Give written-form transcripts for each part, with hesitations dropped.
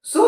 सो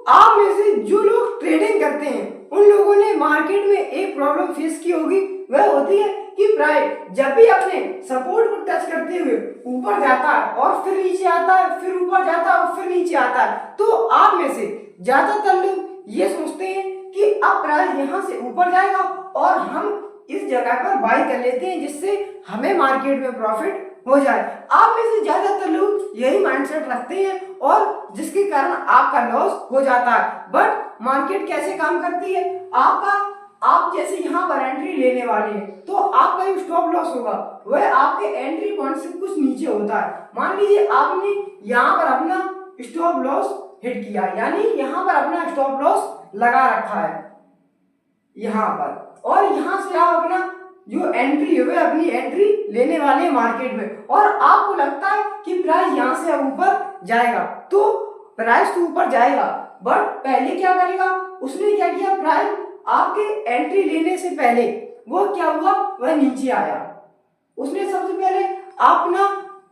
आप में से जो लोग ट्रेडिंग करते हैं उन लोगों ने मार्केट में एक प्रॉब्लम फेस की होगी, वह होती है कि प्राइस जब भी अपने सपोर्ट को टच करते हुए ऊपर जाता है और फिर नीचे आता है, फिर ऊपर जाता है और फिर नीचे आता है, तो आप में से ज्यादातर लोग ये सोचते हैं कि अब प्राइस यहाँ से ऊपर जाएगा और हम इस जगह पर बाई कर लेते हैं जिससे हमें मार्केट में प्रॉफिट हो जाए। आप में से ज्यादातर लोग यही माइंडसेट रखते हैं और जिसके कारण आपका लॉस हो जाता है। बट मार्केट कैसे काम करती है, आप जैसे यहाँ पर एंट्री लेने वाले हैं तो आपका जो स्टॉप लॉस होगा वह आपके एंट्री पॉइंट से कुछ नीचे होता है। मान लीजिए आपने यहाँ पर अपना स्टॉप लॉस हिट किया, यानी यहाँ पर अपना स्टॉप लॉस लगा रखा है यहाँ पर, और यहाँ से आप अपना जो एंट्री है वह अपनी एंट्री लेने वाले हैं मार्केट में, और आपको लगता है कि प्राइस यहाँ से अब ऊपर जाएगा, तो प्राइस तो ऊपर जाएगा बट पहले क्या करेगा, उसने क्या किया, प्राइस आपके एंट्री लेने से पहले वो क्या हुआ, वह नीचे आया। उसने सबसे पहले अपना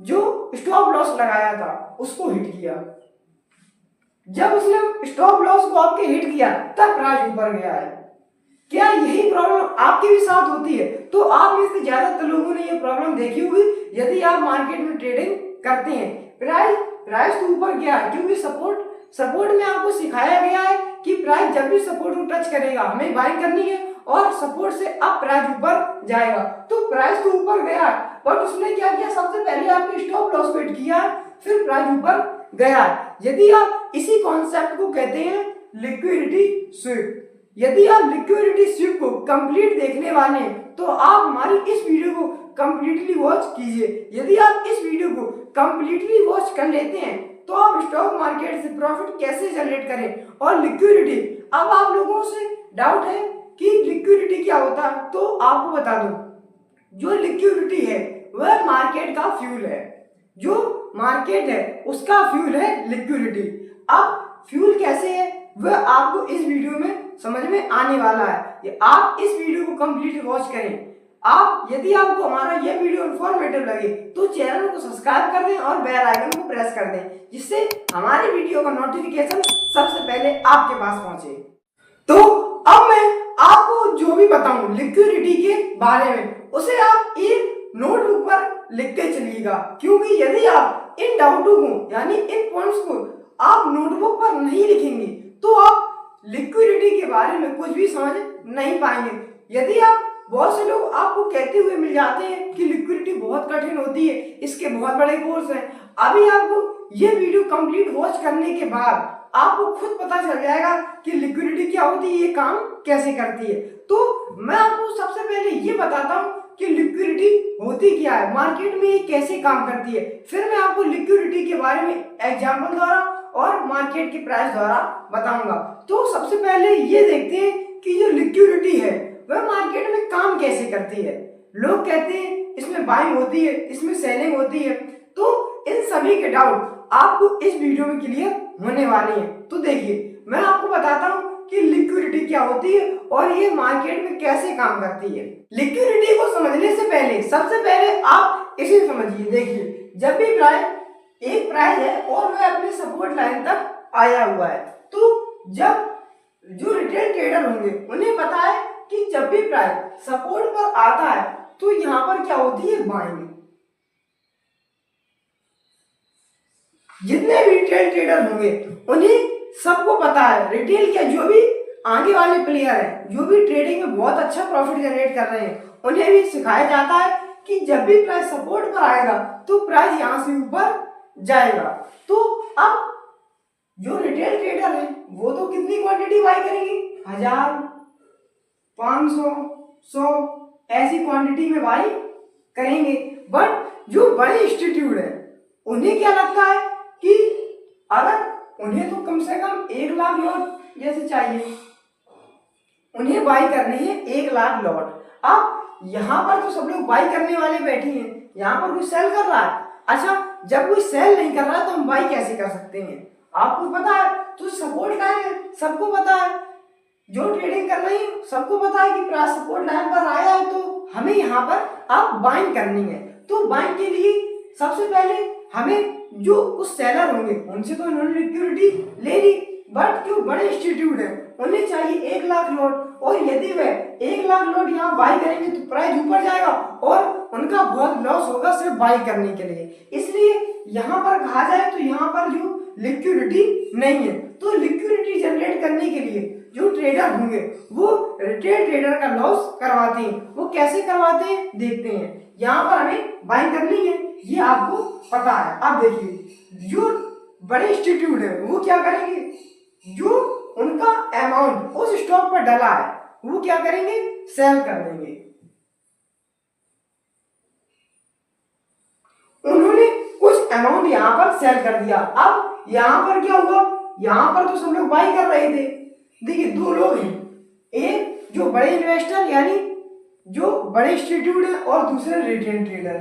जो स्टॉप लॉस लगाया था उसको हिट किया। जब उसने स्टॉप लॉस को आपके हिट किया तब प्राइस ऊपर गया है। क्या यही प्रॉब्लम आपके भी साथ होती है? तो आप में से ज्यादातर लोगों ने ये प्रॉब्लम देखी होगी यदि आप मार्केट में ट्रेडिंग करते हैं। प्राइस तो ऊपर गया है क्योंकि सपोर्ट में आपको सिखाया गया है कि प्राइस जब भी सपोर्ट को टच करेगा हमें बाइंग करनी है और सपोर्ट से अब प्राइस ऊपर जाएगा। तो प्राइस तो ऊपर गया है बट उसने क्या किया, सबसे पहले आपने स्टॉप लॉस को हिट किया, फिर प्राइस ऊपर गया। यदि आप इसी कॉन्सेप्ट को कहते हैं लिक्विडिटी स्वीप। यदि आप लिक्विडिटी स्वीप को कंप्लीट देखने वाले हैं तो आप हमारी इस वीडियो को कंप्लीटली वॉच कीजिए। यदि आप इस वीडियो को कंप्लीटली वॉच कर लेते हैं तो आप स्टॉक मार्केट से प्रॉफिट कैसे जनरेट करें। और लिक्विडिटी, अब आप लोगों से डाउट है कि लिक्विडिटी क्या होता है, तो आपको बता दूं, जो लिक्विडिटी है वह मार्केट का फ्यूल है। जो मार्केट है उसका फ्यूल है लिक्विडिटी। अब फ्यूल कैसे है वह आपको इस वीडियो में समझ में आने वाला है। आप इस वीडियो को कंप्लीट वॉच करें। यदि आपको हमारा यह वीडियो इंफॉर्मेटिव लगे तो चैनल को सब्सक्राइब कर दें और बेल आइकन को प्रेस कर दें जिससे हमारी वीडियो का नोटिफिकेशन सबसे पहले आपके पास पहुंचे। तो अब मैं आपको जो भी बताऊं लिक्विडिटी के बारे में उसे आप एक नोटबुक पर लिख के चलिएगा, क्योंकि यदि आप इन डाउटों को यानी इन पॉइंट्स को आप नोटबुक पर नहीं लिखेंगे तो आप लिक्विडिटी के बारे में कुछ भी समझ नहीं पाएंगे। यदि आप बहुत से लोग आपको कहते हुए मिल जाते हैं कि लिक्विडिटी बहुत कठिन होती है, इसके बहुत बड़े कोर्स हैं। अभी आपको ये वीडियो कंप्लीट वॉच करने के बाद आपको खुद पता चल जाएगा कि लिक्विडिटी क्या होती है, ये काम कैसे करती है। तो मैं आपको सबसे पहले ये बताता हूँ कि लिक्विडिटी होती क्या है, मार्केट में ये कैसे काम करती है, फिर मैं आपको लिक्विडिटी के बारे में एग्जाम्पल द्वारा और मार्केट के प्राइस द्वारा बताऊंगा। तो सबसे पहले ये देखते हैं कि जो लिक्विडिटी है वह मार्केट में काम कैसे करती है। लोग कहते हैं इसमें बाइंग होती है, इसमें सेलिंग होती है, तो इन सभी के डाउट आपको इस वीडियो में क्लियर होने वाले हैं। तो देखिए मैं आपको बताता हूँ कि लिक्विडिटी क्या होती है और ये मार्केट में कैसे काम करती है। लिक्विडिटी को समझने से पहले सबसे पहले आप इसे समझिए। देखिए जब भी एक प्राइस है और वह अपने सपोर्ट लाइन तक आया हुआ है, तो जब जो रिटेल ट्रेडर होंगे उन्हें पता है कि जब भी प्राइस सपोर्ट पर आता है तो यहाँ पर क्या होती है, बाइंग। जितने भी रिटेल ट्रेडर होंगे उन्हें सबको पता है, रिटेल के जो भी आगे वाले प्लेयर हैं, जो भी ट्रेडिंग में बहुत अच्छा प्रॉफिट जनरेट कर रहे हैं, उन्हें भी सिखाया जाता है कि जब भी प्राइस सपोर्ट पर आएगा तो प्राइस यहाँ से ऊपर जाएगा। तो अब जो रिटेल ट्रेडर है वो तो कितनी क्वांटिटी बाई करेंगे, 1000, 500, 100 ऐसी क्वांटिटी में बाई करेंगे। बट जो बड़े इंस्टीट्यूट है उन्हें क्या लगता है कि अगर उन्हें तो कम से कम 1 लाख लॉट जैसे चाहिए, उन्हें बाई करने हैं 1 लाख लॉट। अब यहाँ पर तो सब लोग बाई करने वाले बैठे हैं, यहाँ पर कोई सेल कर रहा है। अच्छा, जब कोई सेल नहीं कर रहा है तो हम बाई कैसे कर सकते हैं? आपको पता है तो सपोर्ट लाइन है, सबको पता है, जो ट्रेडिंग कर रही है सबको पता है कि प्राइस सपोर्ट लाइन पर आया है तो हमें यहाँ पर आप बाइंग करनी है। तो बाइंग के लिए सबसे पहले हमें जो कुछ सेलर होंगे उनसे तो इन्होंने लिक्विडिटी ले ली, बट जो बड़े इंस्टीट्यूट है उन्हें चाहिए 1 लाख लॉट, और यदि वे 1 लाख लॉट यहाँ बाई करेंगे तो प्राइस ऊपर जाएगा और उनका बहुत लॉस होगा सिर्फ बाई करने के लिए। इसलिए यहाँ पर कहा जाए तो यहाँ पर जो लिक्विडिटी नहीं है, तो लिक्विडिटी जनरेट करने के लिए जो ट्रेडर होंगे वो रिटेल ट्रेडर का लॉस करवाते हैं। वो कैसे करवाते हैं देखते हैं। यहाँ पर हमें बाई करनी है, ये आपको पता है। अब देखिए जो बड़े इंस्टीट्यूट है वो क्या करेंगे, जो उनका अमाउंट उस स्टॉक पर डला है वो क्या करेंगे, सेल कर देंगे। उन्होंने कुछ अमाउंट यहाँ पर सेल कर दिया। अब यहाँ पर क्या हुआ, यहाँ पर तो सब लोग बाई कर रहे थे। देखिए दो लोग हैं, एक जो बड़े इन्वेस्टर यानी जो बड़े इंस्टीट्यूट है और दूसरे रिटेल ट्रेडर।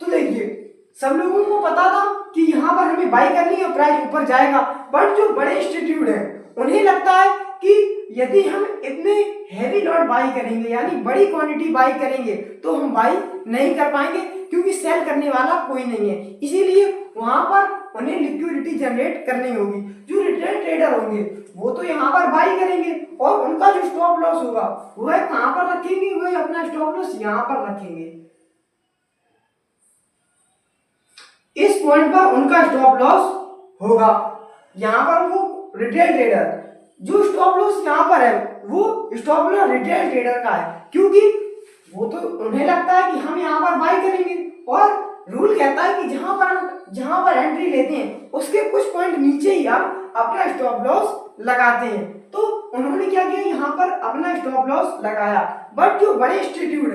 तो देखिए सब लोगों को पता था कि यहाँ पर हमें बाई करनी है, प्राइस ऊपर जाएगा। बट जो बड़े इंस्टीट्यूट है उन्हें लगता है कि यदि हम इतने हैवी लॉट बाई करेंगे यानी बड़ी क्वांटिटी बाई करेंगे तो हम बाई नहीं कर पाएंगे, क्योंकि सेल करने वाला कोई नहीं है। इसीलिए वहां पर उन्हें लिक्विडिटी जनरेट करनी होगी। जो रिटेल ट्रेडर होंगे वो तो यहाँ पर बाई करेंगे और उनका जो स्टॉप लॉस होगा वह कहाँ पर रखेंगे, वह अपना स्टॉप लॉस यहाँ पर रखेंगे। इस पॉइंट पर उनका स्टॉप लॉस होगा। यहाँ पर वो रिटेल ट्रेडर जो स्टॉप लॉस यहाँ पर है वो स्टॉप लॉस रिटेल ट्रेडर का है, क्योंकि वो तो उन्हें लगता है कि हम यहाँ पर बाई करेंगे और रूल कहता है कि जहां पर एंट्री लेते हैं उसके कुछ पॉइंट नीचे ही हम अपना स्टॉप लॉस लगाते हैं। तो उन्होंने क्या किया, यहाँ पर अपना स्टॉप लॉस लगाया। बट जो बड़े इंस्टीट्यूट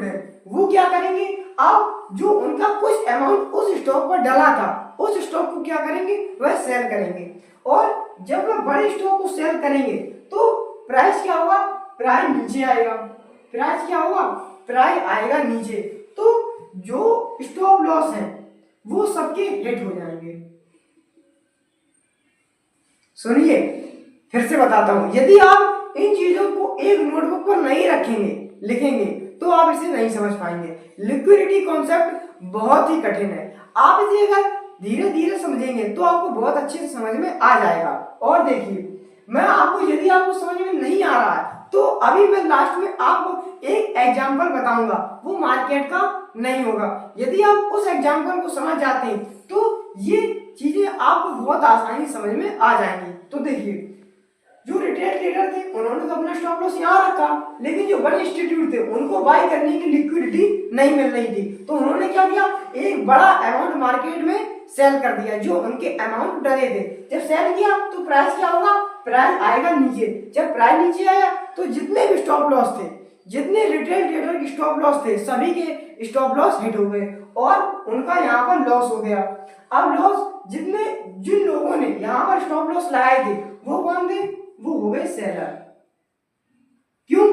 है वो क्या करेंगे, अब जो उनका कुछ अमाउंट उस स्टॉक पर डला था उस स्टॉक को क्या करेंगे, वह सेल करेंगे। और जब वह बड़े स्टॉक को सेल करेंगे तो प्राइस क्या होगा, प्राइस नीचे आएगा। प्राइस आएगा नीचे, तो जो स्टॉप लॉस है वो सबके हिट हो जाएंगे। सुनिए फिर से बताता हूं, यदि आप इन चीजों को एक नोटबुक पर नहीं लिखेंगे तो आप इसे नहीं समझ पाएंगे। लिक्विडिटी कॉन्सेप्ट बहुत ही कठिन है, आप इसे अगर धीरे धीरे समझेंगे तो आपको बहुत अच्छे से समझ में आ जाएगा। और देखिए मैं आपको, यदि आपको समझ में नहीं आ रहा है तो अभी मैं लास्ट में आपको एक एग्जाम्पल बताऊंगा, वो मार्केट का नहीं होगा। यदि आप उस एग्जाम्पल को समझ जाते हैं तो ये चीजें आपको बहुत आसानी समझ में आ जाएंगी। तो देखिए जो रिटेल ट्रेडर थे उन्होंने तो अपना स्टॉप लॉस यहाँ रखा, लेकिन जो बड़े इंस्टीट्यूट थे उनको बाई करने की लिक्विडिटी नहीं मिल रही थी, तो उन्होंने क्या किया, एक बड़ा अमाउंट मार्केट में सेल कर दिया जो उनके अमाउंट डले थे। जब सेल किया तो प्राइस क्या होगा, प्राइस आएगा नीचे। जब प्राइस नीचे आया तो जितने भी स्टॉप लॉस थे, जितने रिटेल ट्रेडर के स्टॉप लॉस थे, सभी के स्टॉप लॉस हिट हो गए और उनका यहाँ पर लॉस हो गया। अब लॉस जिन लोगों ने यहाँ पर स्टॉप लॉस लगाए थे वो कौन थे, वो हो गए सेलर। क्यों,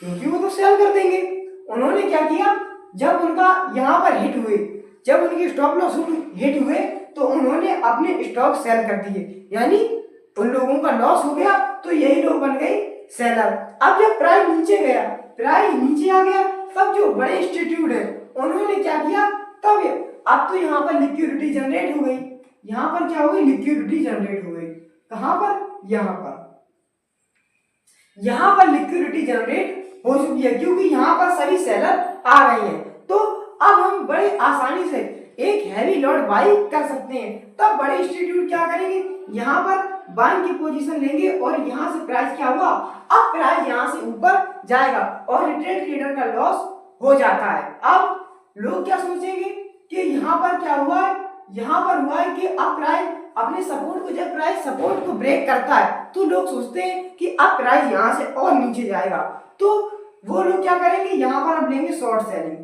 क्योंकि वो तो सेल कर देंगे। उन्होंने क्या किया, जब उनका यहाँ पर हिट हुए, जब उनकी स्टॉप लॉस हिट हुए तो उन्होंने अपने स्टॉक सेल कर दिए, यानी उन लोगों का लॉस हो गया तो यही लोग बन गए सेलर। अब जब प्राइस नीचे आ गया तब जो बड़े इंस्टीट्यूट है उन्होंने क्या किया, तब अब तो यहाँ पर लिक्विडिटी जनरेट हो गई। यहाँ पर क्या हो गई, लिक्विडिटी जनरेट हो गई। कहाँ पर, यहाँ पर लिक्विडिटी जनरेट हो चुकी है, क्योंकि यहाँ पर सभी सेलर आ गए हैं। तो अब हम बड़े आसानी से एक हैवी लॉट बाई कर सकते हैं। तब बड़े इंस्टीट्यूट क्या करेंगे, यहाँ पर बाइंग की पोजीशन लेंगे और यहाँ से प्राइस क्या हुआ, अब प्राइस यहाँ से ऊपर जाएगा और रिटेल ट्रेडर का लॉस हो जाता है। अब लोग क्या सोचेंगे कि यहाँ पर क्या हुआ है, यहाँ पर हुआ है कि अब प्राइस अपने सपोर्ट को, जब प्राइस सपोर्ट को ब्रेक करता है तो लोग सोचते हैं कि अब प्राइस यहाँ से और नीचे जाएगा। तो वो लोग क्या करेंगे, यहाँ पर अब लेंगे शॉर्ट सेलिंग,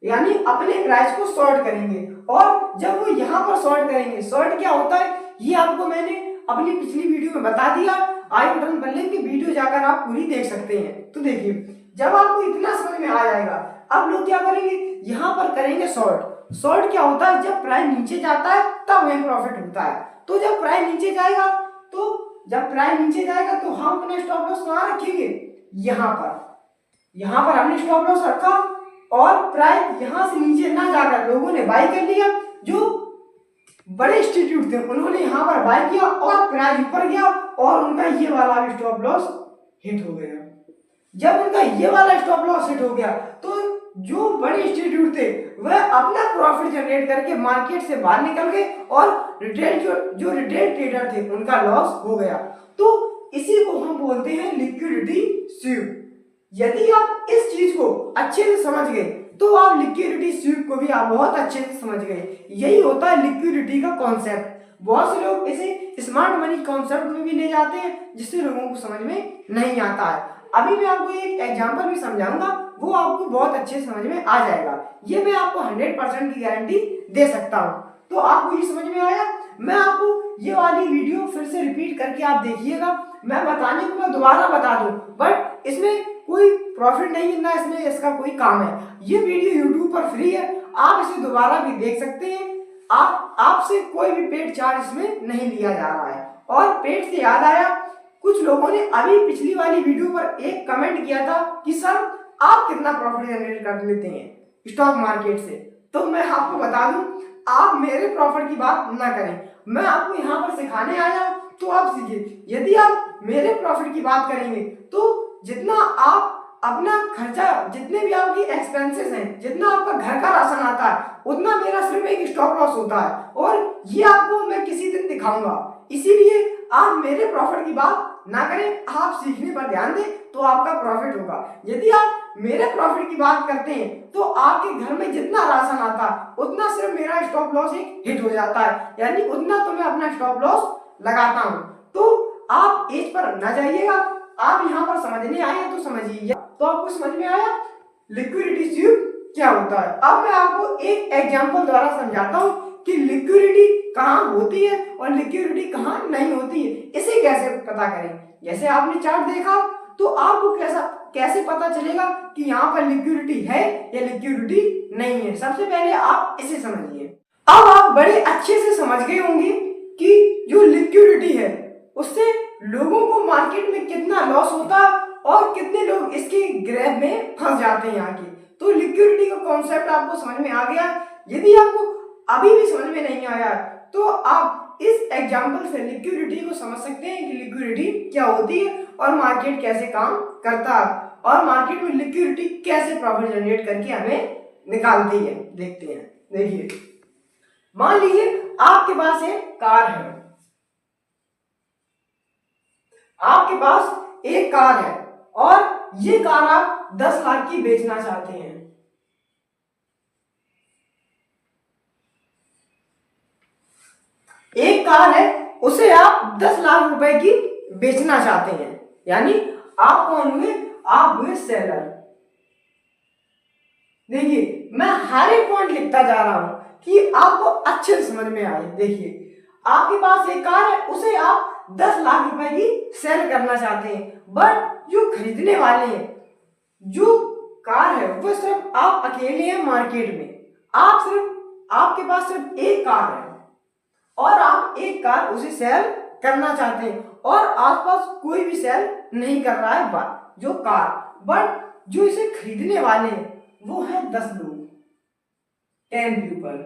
यानी अपने प्राइस को शॉर्ट करेंगे। और जब वो यहाँ पर शॉर्ट करेंगे, शॉर्ट क्या होता है ये आपको मैंने अपनी पिछली वीडियो में बता दिया, आई बटन पर लिंक, वीडियो जाकर आप पूरी देख सकते हैं। तो देखिए जब आपको इतना समझ में आ जाएगा, अब लोग क्या करेंगे, यहाँ पर करेंगे शॉर्ट। शॉर्ट क्या होता है, जब प्राइस नीचे जाता है तब वही प्रॉफिट होता है। तो जब प्राइस नीचे जाएगा तो हम अपने स्टॉप लॉस कहाँ रखेंगे, यहाँ पर हमने स्टॉप लॉस रखा और प्राइस यहाँ से नीचे ना जाकर लोगों ने बाई कर लिया। जो बड़े इंस्टीट्यूट थे उन्होंने यहाँ पर बाय किया और प्राइस ऊपर गया और उनका ये वाला भी स्टॉप लॉस हिट हो गया। जब उनका ये वाला स्टॉप लॉस हिट हो गया तो जो बड़े इंस्टीट्यूट थे वह अपना प्रॉफिट जनरेट करके मार्केट से बाहर निकल गए और रिटेल जो रिटेल ट्रेडर थे उनका लॉस हो गया। तो इसी को हम बोलते हैं लिक्विडिटी स्वीप। यदि आप इस चीज को अच्छे से समझ गए तो आप लिक्विडिटी स्वीप को भी आप बहुत अच्छे से समझ गए। यही होता है लिक्विडिटी का कॉन्सेप्ट। बहुत से लोग इसे स्मार्ट मनी कॉन्सेप्ट में भी ले जाते हैं जिससे लोगों को समझ में नहीं आता है। अभी मैं आपको एक एग्जांपल भी समझाऊंगा, वो आपको बहुत अच्छे समझ में आ जाएगा। ये मैं आपको 100% की गारंटी दे सकता हूँ। तो आपको ये समझ में आया? मैं आपको ये वाली वीडियो फिर से रिपीट करके आप देखिएगा। मैं बताने को मैं दोबारा बता दूं, बट इसमें कोई प्रॉफिट नहीं मिलना, इसमें इसका कोई काम है। ये वीडियो यूट्यूब पर फ्री है, आप इसे दोबारा भी देख सकते हैं। आपसे कोई भी पेड चार्ज इसमें नहीं लिया जा रहा है। और पेड से याद आया, कुछ लोगों ने अभी पिछली वाली वीडियो पर एक कमेंट किया था कि सर आप कितना प्रॉफिट जनरेट कर लेते हैं स्टॉक मार्केट से। तो मैं आपको बता दूं, आप मेरे प्रॉफिट की बात ना करें, मैं आपको यहाँ पर सिखाने आया तो आप सीखिए। यदि आप मेरे प्रॉफिट की बात करेंगे तो जितना आप अपना खर्चा, जितने भी आपकी एक्सपेंसेस हैं, जितना आपका घर का राशन आता है, उतना मेरा सिर्फ एक स्टॉप लॉस होता है और ये आपको मैं किसी दिन दिखाऊंगा। इसीलिए आप मेरे प्रॉफिट की बात ना करें, आप सीखने पर ध्यान दें तो आपका प्रॉफिट होगा। यदि आप मेरे प्रॉफिट की बात करते हैं तो आपके घर में जितना राशन आता है उतना सिर्फ मेरा स्टॉप लॉस एक हिट हो जाता है, यानी उतना तो मैं अपना स्टॉप लॉस लगाता हूँ। तो आप एज पर ना जाइएगा, आप यहाँ पर समझने आए तो समझिए। तो आपको समझ में आया लिक्विडिटी स्वीप क्या होता है। अब मैं आपको एक एग्जांपल द्वारा समझाता हूँ कि लिक्विडिटी कहाँ होती है और लिक्विडिटी कहाँ नहीं होती है, इसे कैसे पता करें। जैसे आपने चार्ट देखा तो आपको कैसे पता चलेगा कि यहाँ पर लिक्विडिटी है या लिक्विडिटी नहीं है। सबसे पहले आप इसे समझिए। अब आप बड़े अच्छे से समझ गए होंगे कि जो लिक्विडिटी है उससे लोगों को मार्केट में कितना लॉस होता और कितने लोग इसके ग्रैब में फंस जाते हैं यहाँ की। तो लिक्विडिटी का कॉन्सेप्ट आपको समझ में आ गया। यदि आपको अभी भी समझ में नहीं आया तो आप इस एग्जांपल से लिक्विडिटी को समझ सकते हैं कि लिक्विडिटी क्या होती है और मार्केट कैसे काम करता है और मार्केट में लिक्विडिटी कैसे प्रॉफिट जनरेट करके हमें निकालती है। देखते हैं। देखिए, मान लीजिए आपके पास एक कार है, आपके पास एक कार है और ये कार आप 10 लाख की बेचना चाहते हैं। एक कार है उसे आप 10 लाख रुपए की बेचना चाहते हैं, यानी आप कौन हुए? आप हुए सेलर। देखिए, मैं हर एक पॉइंट लिखता जा रहा हूं कि आपको अच्छे से समझ में आए। देखिए, आपके पास एक कार है, उसे आप 10 लाख रुपए की सेल करना चाहते हैं, बट जो खरीदने वाले हैं, जो कार है वो सिर्फ आप अकेले हैं मार्केट में। आपके पास सिर्फ एक कार है और आप एक कार उसे सेल करना चाहते हैं और आसपास कोई भी सेल नहीं कर रहा है जो कार, बट जो इसे खरीदने वाले हैं वो है 10 लोग, 10 पीपल।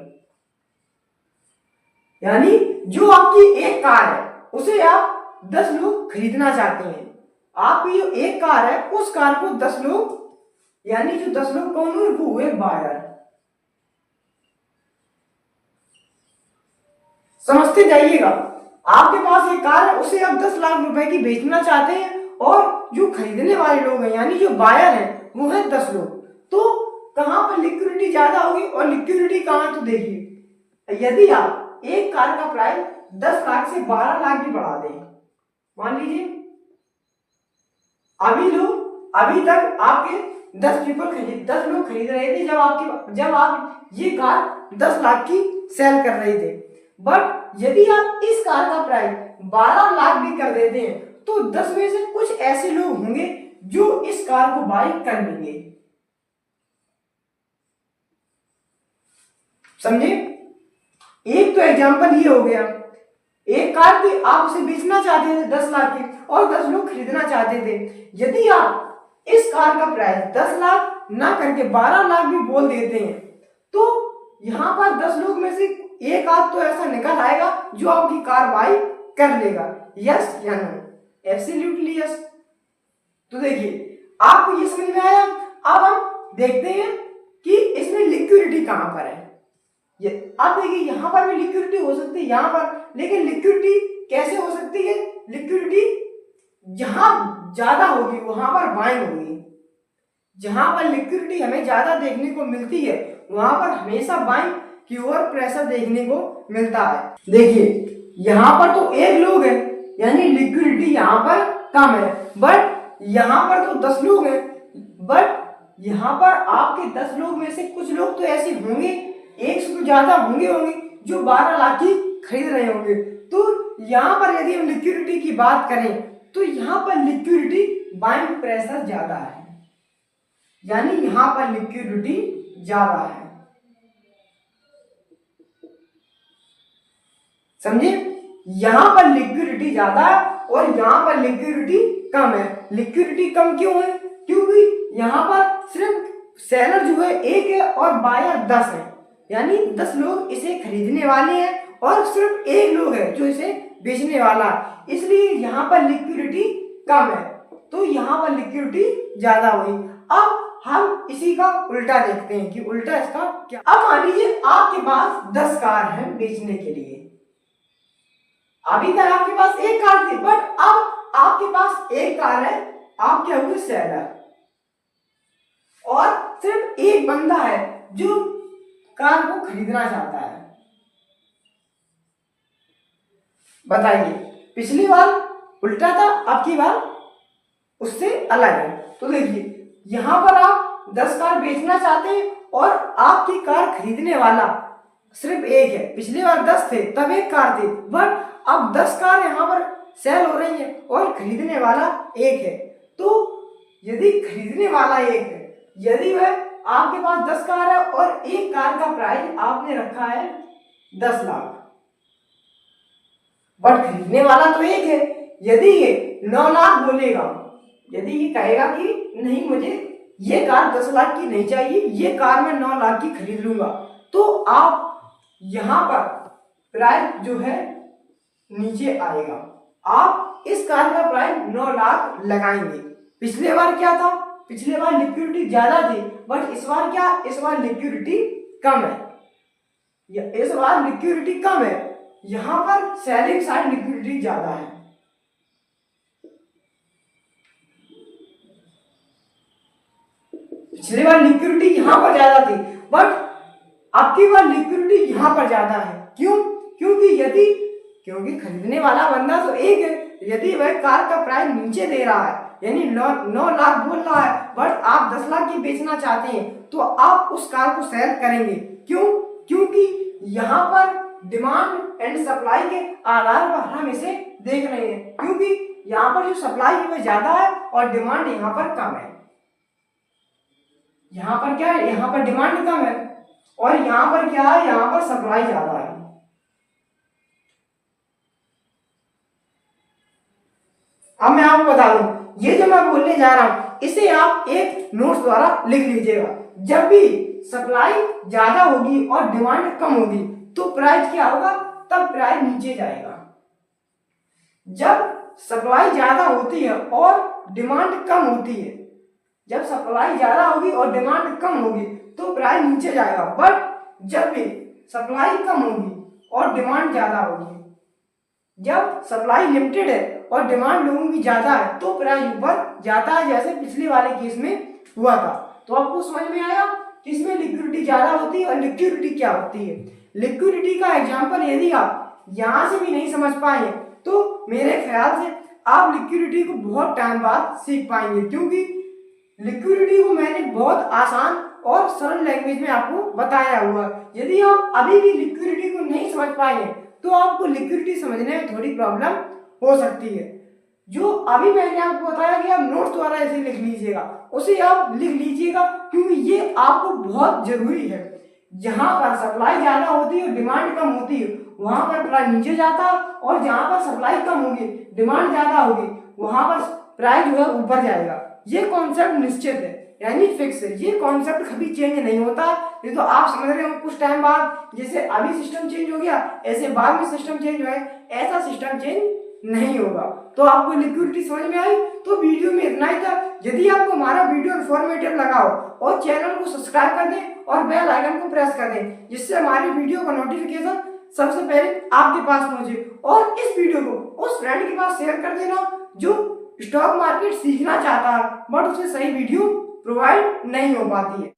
यानी जो आपकी एक कार है उसे आप 10 लोग खरीदना चाहते हैं। आपकी जो एक कार है उस कार को 10 लोग, यानी जो 10 लोग कौन हुए? वो हुए बायर। समझते जाइएगा। आपके पास एक कार है, उसे आप 10 लाख रुपए की बेचना चाहते हैं और जो खरीदने वाले लोग हैं यानी जो बायर हैं वो है 10 लोग। तो कहां पर लिक्विडिटी ज्यादा होगी और लिक्विडिटी कहां? तो देखिए, यदि आप एक कार का प्राइस 10 लाख से 12 लाख भी बढ़ा दें, मान लीजिए अभी तक आपके 10 लोग खरीद रहे थे जब आप ये कार 10 लाख की सेल कर रहे थे, बट यदि आप इस कार का प्राइस 12 लाख भी कर देते हैं तो 10 में से कुछ ऐसे लोग होंगे जो इस कार को बाय कर लेंगे। समझे? एक तो एग्जांपल ये हो गया, एक कार थी, आप उसे बेचना चाहते थे 10 लाख की और 10 लोग खरीदना चाहते थे। यदि आप इस कार का प्राइस 10 लाख ना करके 12 लाख भी बोल देते हैं तो यहां पर 10 लोग में से एक आध तो ऐसा निकल आएगा जो आपकी कार बाई कर लेगा। यस या नो? Absolutely yes. तो देखिए आपको ये समझ में आया। अब हम देखते हैं कि इसमें लिक्विडिटी कहां पर है। ये आप देखिए यहां पर भी लिक्विडिटी हो सकती है यहां पर, लेकिन लिक्विडिटी कैसे हो सकती है? लिक्विडिटी जहां ज्यादा होगी वहां पर बाइंग होगी। जहां पर लिक्विडिटी हमें ज्यादा देखने को मिलती है वहां पर हमेशा बाइंग की ओर प्रेशर देखने को मिलता है। देखिए यहां पर तो एक लोग है यानी लिक्विडिटी यहां पर कम है, बट यहां पर तो 10 लोग हैं, बट यहां पर आपके 10 लोग में से कुछ लोग तो ऐसे होंगे, एक से तो ज्यादा होंगे जो 12 लाख की खरीद रहे होंगे। तो यहां पर यदि हम लिक्विडिटी की बात करें तो यहां पर लिक्विडिटी बाइंग प्रेशर ज्यादा है, यानी यहां पर लिक्विडिटी ज्यादा है। समझे? यहां पर लिक्विडिटी ज्यादा है और यहां पर लिक्विडिटी कम है। लिक्विडिटी कम क्यों है? क्योंकि यहां पर सिर्फ सेलर जो है एक है और बायर 10 है, यानी 10 लोग इसे खरीदने वाले हैं और सिर्फ एक लोग है जो इसे बेचने वाला है, इसलिए यहां पर लिक्विडिटी कम है, तो यहां पर लिक्विडिटी ज्यादा हुई। अब हम इसी का उल्टा देखते हैं कि उल्टा इसका क्या। अब मान लीजिए आपके पास 10 कार हैं बेचने के लिए। अभी तक आपके पास एक कार थी, बट अब आपके पास एक कार है, आप क्या हुए? सेलर, और सिर्फ एक बंदा है जो कार को खरीदना चाहता है। बताइए, पिछली बार उल्टा था, अब की बार उससे अलग है। तो देखिए यहां पर आप 10 कार बेचना चाहते हैं और आपकी कार खरीदने वाला सिर्फ एक है। पिछली बार 10 थे तब एक कार थी, बट अब 10 कार यहां पर सेल हो रही है और खरीदने वाला एक है। तो यदि खरीदने वाला एक है, यदि वह आपके पास 10 कार है और एक कार का प्राइस आपने रखा है 10 लाख, बट खरीदने वाला तो एक है। यदि ये 9 लाख बोलेगा, यदि ये कहेगा कि नहीं मुझे ये कार 10 लाख की नहीं चाहिए, ये कार मैं 9 लाख की खरीद लूंगा, तो आप यहां पर प्राइस जो है नीचे आएगा। आप इस कार का प्राइस 9 लाख लगाएंगे। पिछले बार क्या था? पिछले बार लिक्विडिटी ज्यादा थी, बट इस बार क्या? इस बार लिक्विडिटी कम है। इस बार लिक्विडिटी कम है, यहां पर सेलिंग साइड लिक्विडिटी ज्यादा है। पिछली बार लिक्विडिटी यहां पर ज्यादा थी, बट अब की बार लिक्विडिटी यहां पर ज्यादा है। क्यों? क्योंकि खरीदने वाला बंदा तो एक है। यदि वह कार का प्राइस नीचे दे रहा है, यानी 9 लाख बोल रहा है, बट आप 10 लाख की बेचना चाहते हैं, तो आप उस कार को सेल करेंगे। क्यों? क्योंकि यहाँ पर डिमांड एंड सप्लाई के आधार पर हम इसे देख रहे हैं, क्योंकि यहाँ पर जो सप्लाई है वह ज्यादा है और डिमांड यहाँ पर कम है। यहाँ पर क्या है? यहाँ पर डिमांड कम है और यहाँ पर क्या है? यहाँ पर सप्लाई ज्यादा है। अब मैं आपको बता दूं, ये जो मैं बोलने जा रहा हूं इसे आप एक नोट्स द्वारा लिख लीजिएगा। जब भी सप्लाई ज्यादा होगी और डिमांड कम होगी तो प्राइस क्या होगा? तब प्राइस नीचे जाएगा। जब सप्लाई ज्यादा होती है और डिमांड कम होती है, जब सप्लाई ज्यादा होगी और डिमांड कम होगी तो प्राइस नीचे जाएगा। बट जब भी सप्लाई कम होगी और डिमांड ज्यादा होगी, जब सप्लाई लिमिटेड है और डिमांड लोगों की ज्यादा है, तो प्राइस ऊपर जाता है, जैसे पिछले वाले केस में हुआ था। तो आपको समझ में आया कि इसमें लिक्विडिटी ज्यादा होती है और लिक्विडिटी क्या होती है। लिक्विडिटी का एग्जांपल यदि आप यहां से भी नहीं समझ पाए तो मेरे ख्याल से आप लिक्विडिटी को बहुत टाइम बाद सीख पाएंगे, क्योंकि लिक्विडिटी को मैंने बहुत आसान और सरल लैंग्वेज में आपको बताया हुआ। यदि आप अभी भी लिक्विडिटी को नहीं समझ पाएंगे तो आपको लिक्विडिटी समझने में थोड़ी प्रॉब्लम हो सकती है। जो अभी मैंने आपको बताया कि आप नोट्स द्वारा ऐसे लिख लीजिएगा, उसे आप लिख लीजिएगा, क्योंकि ये आपको बहुत जरूरी है। जहां पर सप्लाई ज्यादा होती है और डिमांड कम होती है वहां पर प्राइस नीचे जाता है, और जहां पर सप्लाई कम होगी डिमांड ज्यादा होगी वहां पर प्राइस जो है ऊपर जाएगा। ये कॉन्सेप्ट निश्चित है, यानी फिक्स है। ये कॉन्सेप्ट कभी चेंज नहीं होता। ये तो आप समझ रहे हो कुछ टाइम बाद जैसे अभी सिस्टम चेंज हो गया ऐसे बाद में सिस्टम चेंज हो ऐसा सिस्टम चेंज नहीं होगा। तो आपको लिक्विडिटी समझ में आई? तो वीडियो में इतना ही था। यदि आपको हमारा वीडियो इन्फॉर्मेटिव लगा हो और चैनल को सब्सक्राइब कर दें और बेल आइकन को प्रेस कर दें जिससे हमारी वीडियो का नोटिफिकेशन सबसे पहले आपके पास पहुंचे। और इस वीडियो को उस फ्रेंड के पास शेयर कर देना जो स्टॉक मार्केट सीखना चाहता है बट उसे सही वीडियो प्रोवाइड नहीं हो पाती है।